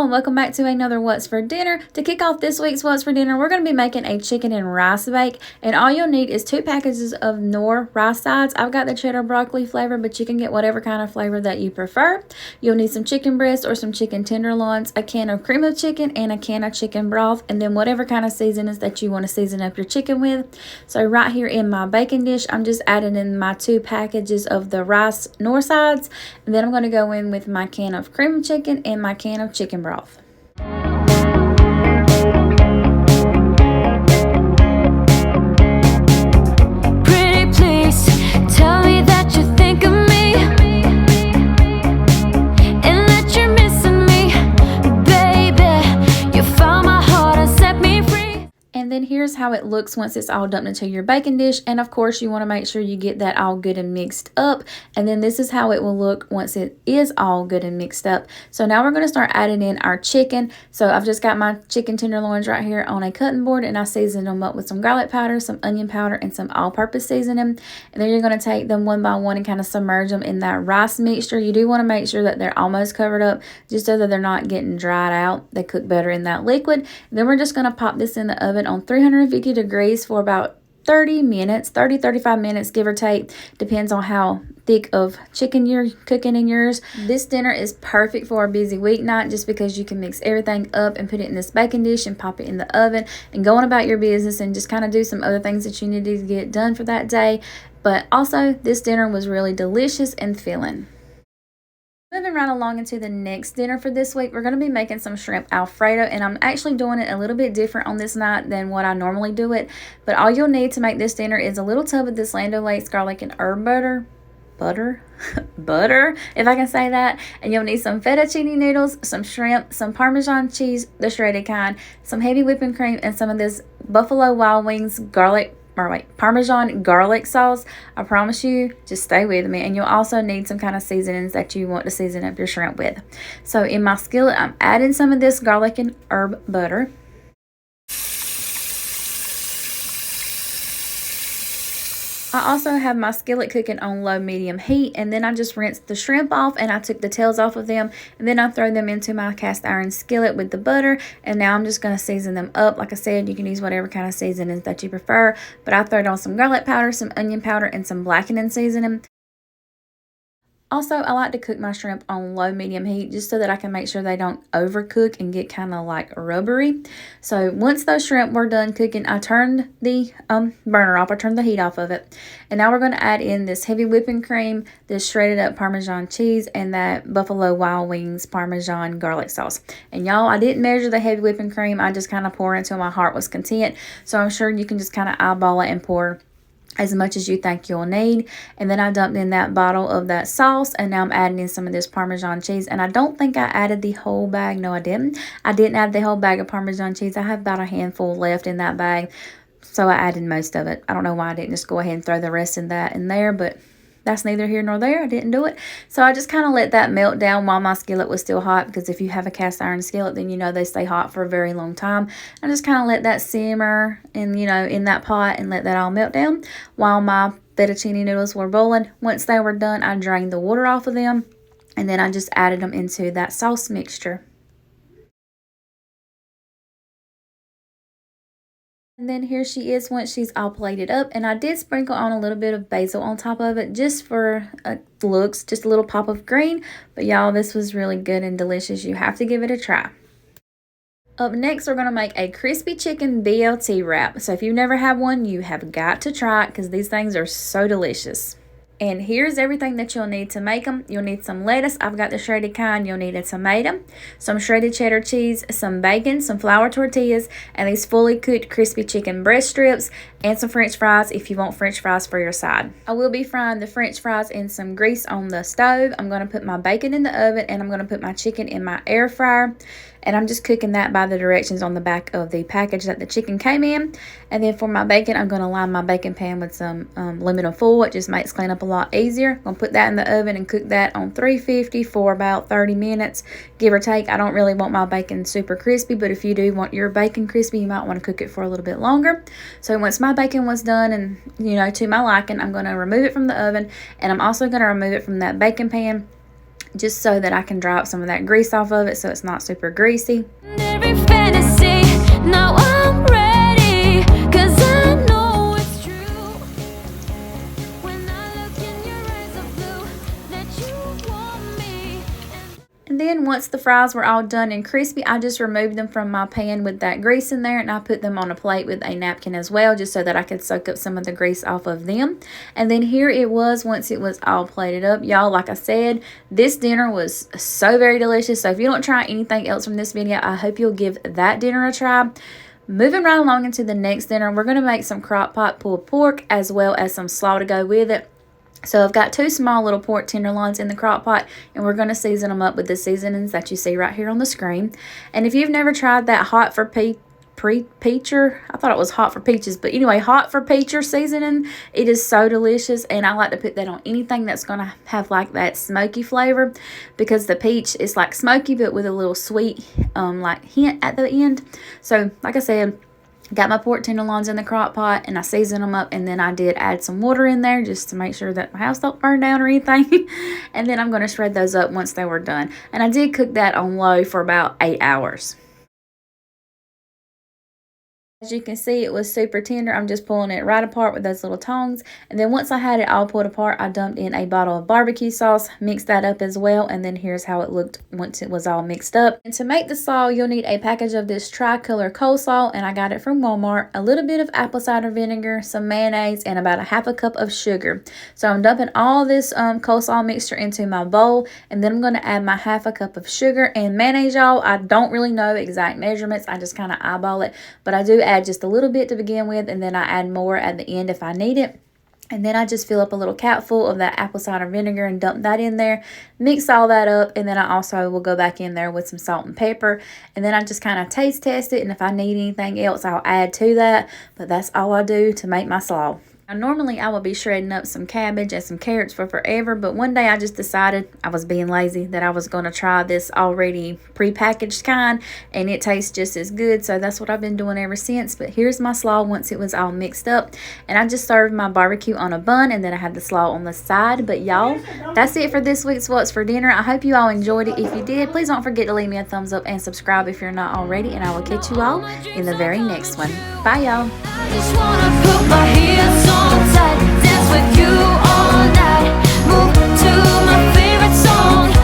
and welcome back to another What's for Dinner. To kick off this week's What's for Dinner, we're going to be making a chicken and rice bake, and all you'll need is 2 packages of Knore rice sides. I've got the cheddar broccoli flavor, but you can get whatever kind of flavor that you prefer. You'll need some chicken breast or some chicken tenderloins, a can of cream of chicken, and a can of chicken broth, and then whatever kind of seasonings that you want to season up your chicken with. So right here in my baking dish, I'm just adding in my 2 packages of the rice Knore sides, and then I'm going to go in with my can of cream of chicken and my can of chicken broth. Pretty please, tell me that you think of me and that you're missing me, baby. You found my heart and set me free. And then here's how it looks once it's all dumped into your baking dish. And of course, you want to make sure you get that all good and mixed up. And then this is how it will look once it is all good and mixed up. So now we're going to start adding in our chicken. So I've just got my chicken tenderloins right here on a cutting board, and I seasoned them up with some garlic powder, some onion powder, and some all-purpose seasoning. And then you're going to take them one by one and kind of submerge them in that rice mixture. You do want to make sure that they're almost covered up, just so that they're not getting dried out. They cook better in that liquid. And then we're just going to pop this in the oven on 350 degrees for about 35 minutes, give or take. Depends on how thick of chicken you're cooking in yours. This dinner is perfect for a busy weeknight, just because you can mix everything up and put it in this baking dish and pop it in the oven and go on about your business and just kind of do some other things that you need to get done for that day. But also, this dinner was really delicious and filling. Moving right along into the next dinner for this week, we're going to be making some shrimp Alfredo, and I'm actually doing it a little bit different on this night than what I normally do it. But all you'll need to make this dinner is a little tub of this Land O'Lakes garlic and herb butter, if I can say that. And you'll need some fettuccine noodles, some shrimp, some Parmesan cheese, the shredded kind, some heavy whipping cream, and some of this Buffalo Wild Wings Parmesan garlic sauce. I promise you, just stay with me. And you'll also need some kind of seasonings that you want to season up your shrimp with. So in my skillet, I'm adding some of this garlic and herb butter. I also have my skillet cooking on low-medium heat, and then I just rinsed the shrimp off and I took the tails off of them, and then I throw them into my cast iron skillet with the butter, and now I'm just going to season them up. Like I said, you can use whatever kind of seasonings that you prefer, but I throw on some garlic powder, some onion powder, and some blackening seasoning. Also, I like to cook my shrimp on low-medium heat just so that I can make sure they don't overcook and get kind of like rubbery. So once those shrimp were done cooking, I turned the burner off. I turned the heat off of it. And now we're going to add in this heavy whipping cream, this shredded up Parmesan cheese, and that Buffalo Wild Wings Parmesan garlic sauce. And y'all, I didn't measure the heavy whipping cream. I just kind of poured until my heart was content. So I'm sure you can just kind of eyeball it and pour as much as you think you'll need. And then I dumped in that bottle of that sauce, and now I'm adding in some of this Parmesan cheese. And I don't think I added the whole bag. No, I didn't. I didn't add the whole bag of Parmesan cheese. I have about a handful left in that bag, so I added most of it. I don't know why I didn't just go ahead and throw the rest in that in there, but that's neither here nor there. I didn't do it. So I just kind of let that melt down while my skillet was still hot, because if you have a cast iron skillet, then you know they stay hot for a very long time. I just kind of let that simmer and, in that pot, and let that all melt down while my fettuccine noodles were boiling. Once they were done, I drained the water off of them, and then I just added them into that sauce mixture. And then here she is once she's all plated up, and I did sprinkle on a little bit of basil on top of it just for looks, just a little pop of green. But y'all, this was really good and delicious. You have to give it a try. Up next, we're going to make a crispy chicken BLT wrap. So if you've never had one, you have got to try it, because these things are so delicious. And here's everything that you'll need to make them. You'll need some lettuce. I've got the shredded kind. You'll need a tomato, some shredded cheddar cheese, some bacon, some flour tortillas, and these fully cooked crispy chicken breast strips, and some french fries if you want french fries for your side. I will be frying the french fries in some grease on the stove. I'm going to put my bacon in the oven, and I'm going to put my chicken in my air fryer. And I'm just cooking that by the directions on the back of the package that the chicken came in. And then for my bacon, I'm going to line my bacon pan with some aluminum foil. It just makes clean up a lot easier. I'm going to put that in the oven and cook that on 350 for about 30 minutes, give or take. I don't really want my bacon super crispy, but if you do want your bacon crispy, you might want to cook it for a little bit longer. So once my bacon was done and, to my liking, I'm going to remove it from the oven. And I'm also going to remove it from that bacon pan. just so that I can dry up some of that grease off of it so it's not super greasy. Every fantasy, now I'm ready, 'cause I know it's true. When I look in your eyes of blue, that you want me. And then once the fries were all done and crispy, I just removed them from my pan with that grease in there, and I put them on a plate with a napkin as well, just so that I could soak up some of the grease off of them. And then here it was once it was all plated up. Y'all, like I said, this dinner was so very delicious. So if you don't try anything else from this video, I hope you'll give that dinner a try. Moving right along into the next dinner, we're going to make some crock pot pulled pork as well as some slaw to go with it. So I've got 2 small little pork tenderloins in the crock pot, and we're going to season them up with the seasonings that you see right here on the screen. And if you've never tried that hot for peacher, I thought it was hot for peaches, but anyway, hot for peacher seasoning, it is so delicious, and I like to put that on anything that's going to have like that smoky flavor, because the peach is like smoky but with a little sweet like hint at the end. So like I said, got my pork tenderloins in the crock pot, and I seasoned them up, and then I did add some water in there just to make sure that my house don't burn down or anything. And then I'm going to shred those up once they were done. And I did cook that on low for about 8 hours. As you can see, it was super tender. I'm just pulling it right apart with those little tongs. And then once I had it all pulled apart, I dumped in a bottle of barbecue sauce, mixed that up as well. And then here's how it looked once it was all mixed up. And to make the slaw, you'll need a package of this tricolor coleslaw, and I got it from Walmart. A little bit of apple cider vinegar, some mayonnaise, and about a half a cup of sugar. So I'm dumping all this coleslaw mixture into my bowl, and then I'm going to add my half a cup of sugar and mayonnaise, y'all. I don't really know exact measurements. I just kind of eyeball it, but I do add just a little bit to begin with, and then I add more at the end if I need it. And then I just fill up a little cap full of that apple cider vinegar and dump that in there, mix all that up, and then I also will go back in there with some salt and pepper, and then I just kind of taste test it, and if I need anything else, I'll add to that. But that's all I do to make my slaw. Now, normally I would be shredding up some cabbage and some carrots for forever, but one day I just decided, I was being lazy, that I was going to try this already prepackaged kind, and it tastes just as good, so that's what I've been doing ever since. But here's my slaw once it was all mixed up, and I just served my barbecue on a bun, and then I had the slaw on the side. But y'all, that's it for this week's What's for Dinner. I hope you all enjoyed it. If you did, please don't forget to leave me a thumbs up and subscribe if you're not already, and I will catch you all in the very next one. Bye, y'all. I just wanna put my hands on tight, dance with you all night, move to my favorite song.